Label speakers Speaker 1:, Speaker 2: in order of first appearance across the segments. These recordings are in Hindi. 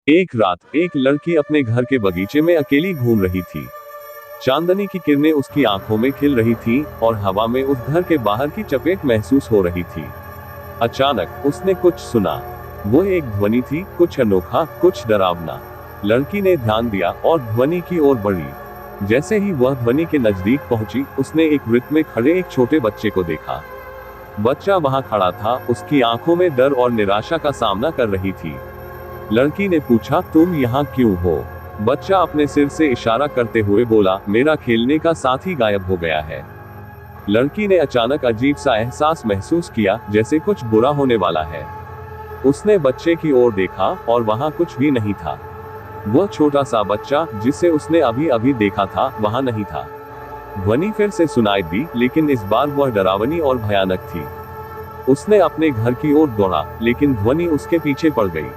Speaker 1: एक रात एक लड़की अपने घर के बगीचे में अकेली घूम रही थी। चांदनी की किरणें उसकी आंखों में खिल रही थी और हवा में उस घर के बाहर की चपेट महसूस हो रही थी। अचानक उसने कुछ सुना। वो एक ध्वनि थी, कुछ अनोखा, कुछ डरावना। लड़की ने ध्यान दिया और ध्वनि की ओर बढ़ी। जैसे ही वह ध्वनि के नजदीक पहुंची, उसने एक वृत्त में खड़े एक छोटे बच्चे को देखा। बच्चा वहां खड़ा था, उसकी आंखों में डर और निराशा का सामना कर रही थी। लड़की ने पूछा, तुम यहाँ क्यों हो? बच्चा अपने सिर से इशारा करते हुए बोला, मेरा खेलने का साथी गायब हो गया है। लड़की ने अचानक अजीब सा एहसास महसूस किया, जैसे कुछ बुरा होने वाला है। उसने बच्चे की ओर देखा और वहां कुछ भी नहीं था। वह छोटा सा बच्चा जिसे उसने अभी अभी देखा था, वहां नहीं था। ध्वनि फिर से सुनाई दी, लेकिन इस बार वह डरावनी और भयानक थी। उसने अपने घर की ओर दौड़ा, लेकिन ध्वनि उसके पीछे पड़ गई।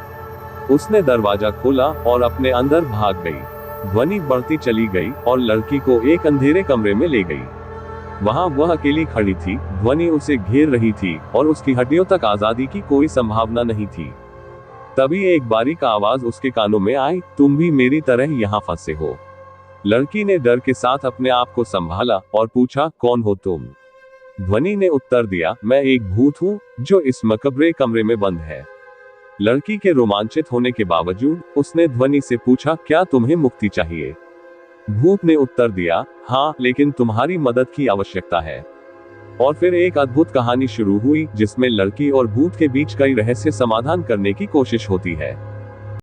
Speaker 1: उसने दरवाजा खोला और अपने अंदर भाग गई। ध्वनि बढ़ती चली गई और लड़की को एक अंधेरे कमरे में ले गई। वहां वह अकेली खड़ी थी, ध्वनि उसे घेर रही थी और उसकी हड्डियों तक आजादी की कोई संभावना नहीं थी। तभी एक बारीक आवाज उसके कानों में आई, तुम भी मेरी तरह यहाँ फंसे हो। लड़की ने डर के साथ अपने आप को संभाला और पूछा, कौन हो तुम? ध्वनि ने उत्तर दिया, मैं एक भूत हूँ जो इस मकबरे कमरे में बंद है। लड़की के रोमांचित होने के बावजूद उसने ध्वनि से पूछा, क्या तुम्हें मुक्ति चाहिए? भूत ने उत्तर दिया, हाँ, लेकिन तुम्हारी मदद की आवश्यकता है। और फिर एक अद्भुत कहानी शुरू हुई, जिसमें लड़की और भूत के बीच कई रहस्य समाधान करने की कोशिश होती है।